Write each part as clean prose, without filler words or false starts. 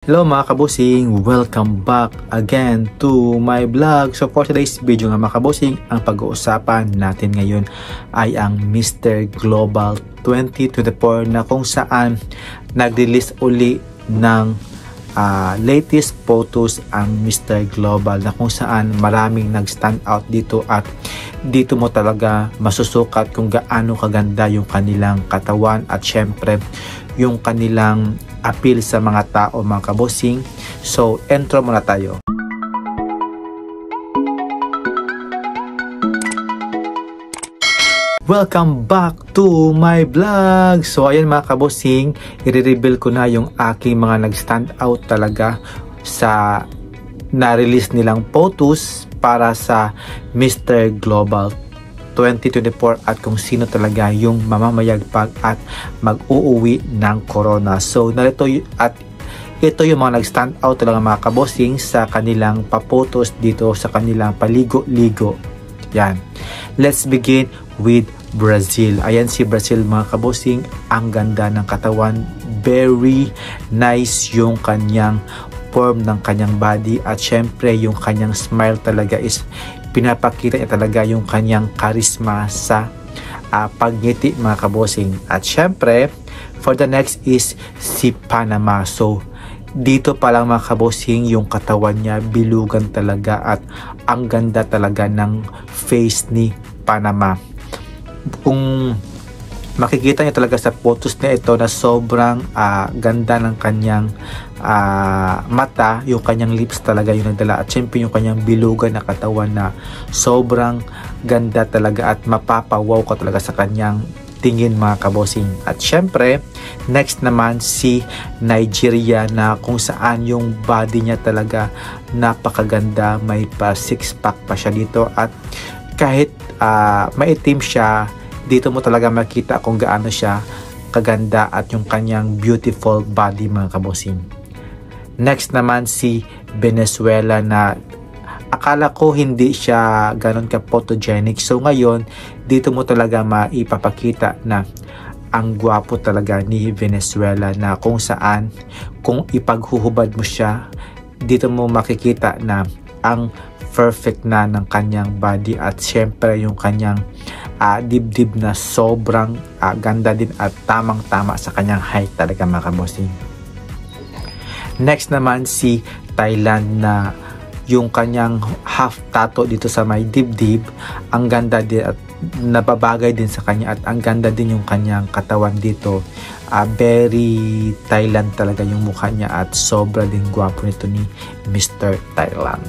Hello mga kabusing! Welcome back again to my vlog. So for today's video nga mga kabusing, ang pag-uusapan natin ngayon ay ang Mr. Global 2024 na kung saan nag-release uli ng latest photos ang Mr. Global na kung saan maraming nag-stand out dito at dito mo talaga masusukat kung gaano kaganda yung kanilang katawan at syempre yung kanilang appeal sa mga tao mga kabosing. So intro muna tayo. Welcome back to my vlog. So ayan mga kabosing, i-reveal ko na yung aking mga nag-stand out talaga sa na-release nilang photos para sa Mr. Global 2024 at kung sino talaga yung mamamayagpag at mag-uuwi ng corona. So narito at ito yung mga nag-stand out talaga mga kabosing sa kanilang papotos dito sa kanilang paligo-ligo. Yan. Let's begin with Brazil. Ayan si Brazil mga kabosing. Ang ganda ng katawan. Very nice yung kanyang form ng kanyang body at syempre yung kanyang smile talaga is pinapakita niya talaga yung kanyang charisma sa pagngiti mga kabosing. At syempre for the next is si Panama. So dito pa lang mga kabosing yung katawan niya bilugan talaga at ang ganda talaga ng face ni Panama. Kung makikita niyo talaga sa photos na ito na sobrang ganda ng kanyang mata, yung kanyang lips talaga yung nagdala at syempre yung kanyang bilugan na katawan na sobrang ganda talaga at mapapawaw ka talaga sa kanyang tingin mga kabosing. At syempre next naman si Nigeria na kung saan yung body niya talaga napakaganda, may pa six pack pa siya dito at kahit maitim siya, dito mo talaga makita kung gaano siya kaganda at yung kanyang beautiful body mga kabosing. Next naman si Venezuela na akala ko hindi siya ganon ka photogenic. So ngayon dito mo talaga maipapakita na ang gwapo talaga ni Venezuela na kung saan kung ipaghuhubad mo siya dito mo makikita na ang perfect na ng kanyang body at syempre yung kanyang dibdib na sobrang ganda din at tamang tama sa kanyang height talaga mga kabosing. Next naman si Thailand na yung kanyang half tattoo dito sa may dibdib, ang ganda din at nababagay din sa kanya at ang ganda din yung kanyang katawan dito. Very Thailand talaga yung mukha niya at sobra din gwapo nito ni Mr. Thailand.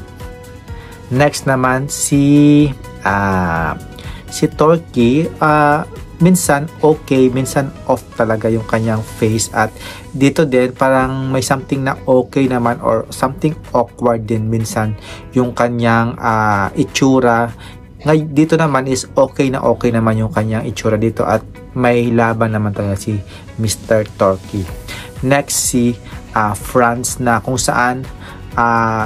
Next naman si Turkey, minsan okay, minsan off talaga yung kanyang face at dito din parang may something na okay naman or something awkward din minsan yung kanyang itsura. Dito naman is okay naman yung kanyang itsura dito at may laban naman talaga si Mr. Turkey. Next si France na kung saan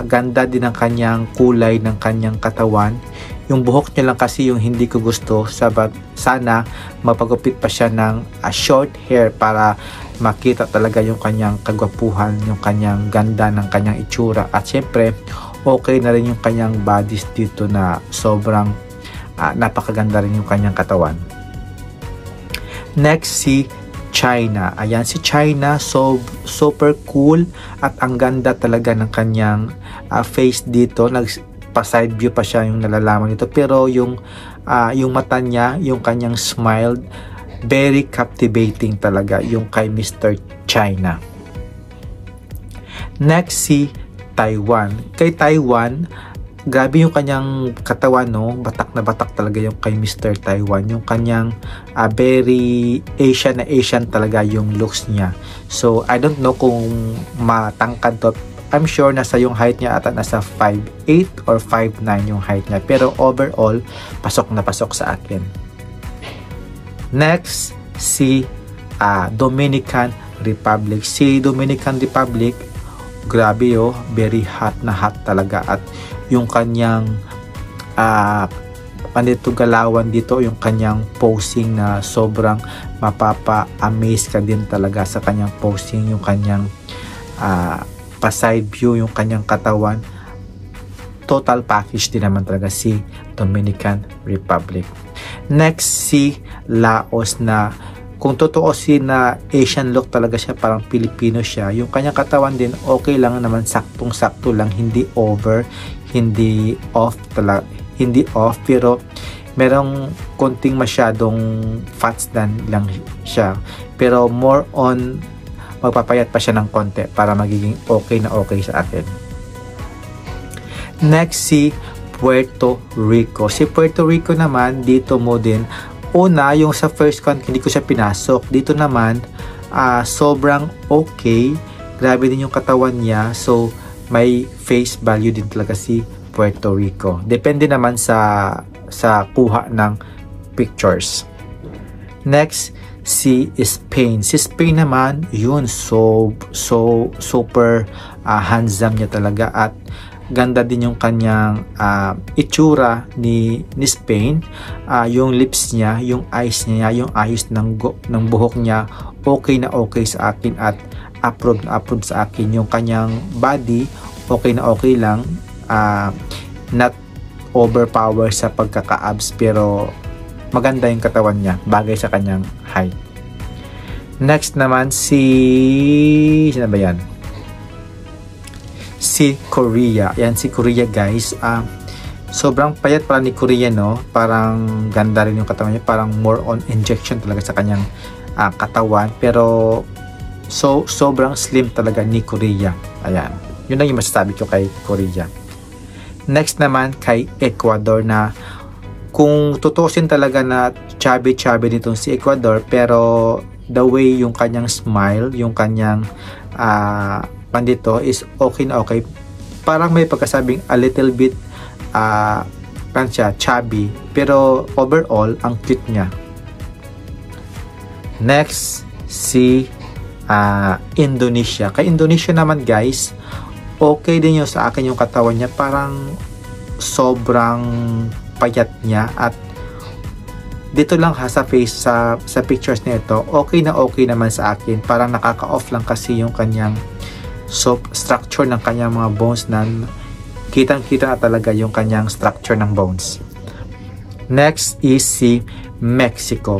ganda din ang kanyang kulay ng kanyang katawan. Yung buhok niya lang kasi yung hindi ko gusto. Sana mapagupit pa siya ng short hair para makita talaga yung kanyang kagwapuhan, yung kanyang ganda ng kanyang itsura. At syempre okay na rin yung kanyang bodies dito na sobrang napakaganda rin yung kanyang katawan. Next si China. Ayan si China, so super cool at ang ganda talaga ng kanyang face dito. Pa-side view pa siya yung nalalaman nito pero yung mata niya, yung kanyang smile, very captivating talaga yung kay Mr. China. Next si Taiwan. Kay Taiwan, grabe yung kanyang katawan, no? Batak na batak talaga yung kay Mr. Taiwan. Yung kanyang very Asian talaga yung looks niya. So I don't know kung matangkad to. I'm sure nasa yung height niya ata nasa 5'8 or 5'9 yung height niya. Pero overall, pasok na pasok sa akin. Next, si Dominican Republic. Si Dominican Republic, grabe very hot na hot talaga. At yung kanyang galawan dito, yung kanyang posing na sobrang mapapa-amaze ka din talaga sa kanyang posing. Yung kanyang pa-side view yung kanyang katawan. Total package din naman talaga si Dominican Republic. Next, si Laos na kung totoo na Asian look talaga siya, parang Pilipino siya. Yung kanyang katawan din okay lang naman, saktong-sakto lang, hindi over, hindi off talaga, hindi off, pero merong konting masyadong fats lang siya. Pero more on magpapayat pa siya ng konti para magiging okay na okay sa akin. Next, si Puerto Rico. Si Puerto Rico naman, dito mo din, una, yung sa first count, hindi ko siya pinasok. Dito naman, sobrang okay. Grabe din yung katawan niya. So, may face value din talaga si Puerto Rico. Depende naman sa kuha ng pictures. Next, si Spain. Si Spain naman, yun, super handsome niya talaga, at ganda din yung kanyang itsura ni Spain. Yung lips niya, yung eyes niya, yung ayos ng buhok niya, okay na okay sa akin at approve na approve sa akin. Yung kanyang body, okay na okay lang, not overpower sa pagkaka-abs, pero maganda yung katawan niya, bagay sa kanyang height. Next naman, sino ba yan? Si Korea. Yan, si Korea guys. Sobrang payat pala ni Korea, no? Parang ganda rin yung katawan niya. Parang more on injection talaga sa kanyang katawan. Pero sobrang slim talaga ni Korea. Ayan. Yun lang yung masasabi ko kay Korea. Next naman kay Ecuador, na kung tutusin talaga na chubby nitong si Ecuador, pero the way yung kanyang smile, yung kanyang pandito is okay na okay. Parang may pagkasabing a little bit chubby, pero overall ang cute niya. Next, si Indonesia. Kay Indonesia naman guys, okay din yung sa akin yung katawan niya, parang sobrang payat niya, at dito lang sa face, sa pictures nito, okay na okay naman sa akin. Parang nakaka-off lang kasi yung kanyang structure ng kanyang mga bones, na kitang-kita na talaga yung kanyang structure ng bones. Next is si Mexico.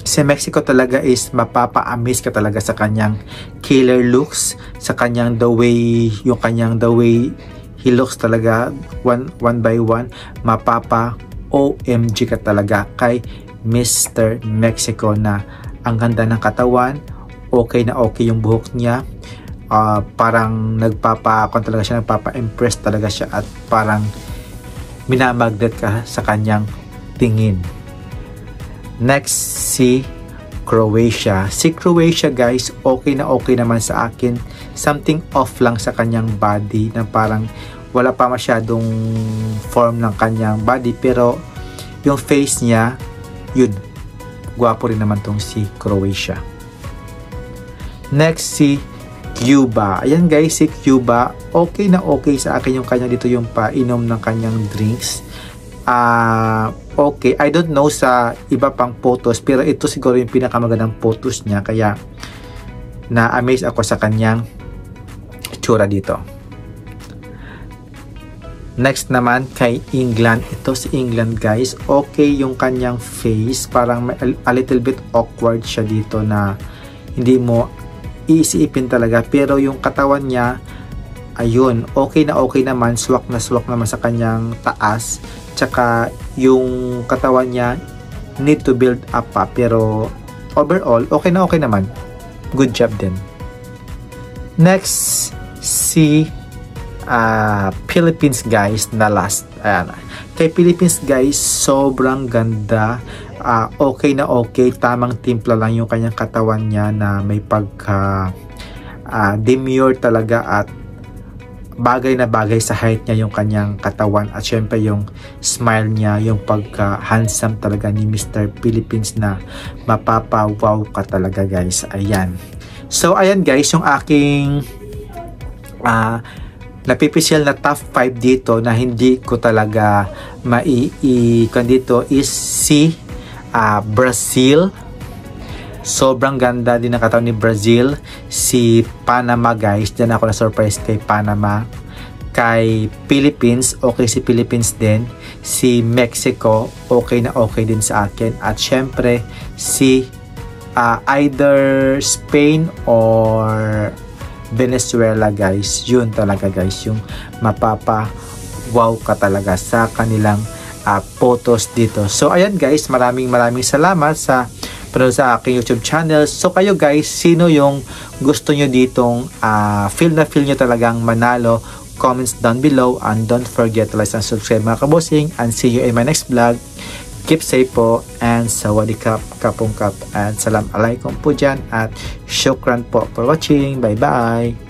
Si Mexico talaga is mapapa-amaze ka talaga sa kanyang killer looks, sa kanyang the way he looks talaga, one by one, OMG ka talaga kay Mr. Mexico, na ang ganda ng katawan, okay na okay yung buhok niya, parang nagpapa-impress talaga siya, at parang minamagnet ka sa kanyang tingin. Next, si Croatia. Si Croatia guys, okay na okay naman sa akin. Something off lang sa kanyang body, na parang wala pa masyadong form ng kanyang body, pero yung face niya, yun, gwapo rin naman tong si Croatia. Next, si Cuba. Ayan guys, si Cuba, okay na okay sa akin yung kanya dito, yung painom ng kanyang drinks. Okay, I don't know sa iba pang photos, pero ito siguro yung pinakamagandang photos niya, kaya na-amaze ako sa kanyang itsura dito. Next naman kay England. Ito si England guys, okay yung kanyang face, parang may a little bit awkward siya dito, na hindi mo iisipin talaga, pero yung katawan niya, ayun, okay na okay naman, swak na swak naman sa kanyang taas, tsaka yung katawan niya need to build up pa, pero overall okay na okay naman, good job din. Next, si Philippines guys, na last. Ayan. Kay Philippines guys, sobrang ganda, okay na okay, tamang timpla lang yung kanyang katawan niya, na may pagka demure talaga, at bagay na bagay sa height niya yung kanyang katawan, at syempre yung smile niya, yung pagka handsome talaga ni Mr. Philippines, na mapapa-wow ka talaga guys. Ayan. So ayan guys, yung aking napipisyal na top 5 dito, na hindi ko talaga dito is si Brazil. Sobrang ganda din ng katawan ni Brazil. Si Panama guys, dyan ako na-surprise kay Panama. Kay Philippines, okay si Philippines din. Si Mexico, okay na okay din sa akin. At syempre, si either Spain or Venezuela guys. Yun talaga guys, yung mapapa-wow ka talaga sa kanilang photos dito. So ayan guys, maraming salamat sa panood sa aking YouTube channel. So kayo guys, sino yung gusto nyo ditong feel nyo talagang manalo? Comments down below and don't forget to like and subscribe mga kabossing, and see you in my next vlog. Keep safe po and sawadikap, kapungkap, and salam alaikum po dyan at syukran po for watching. Bye bye!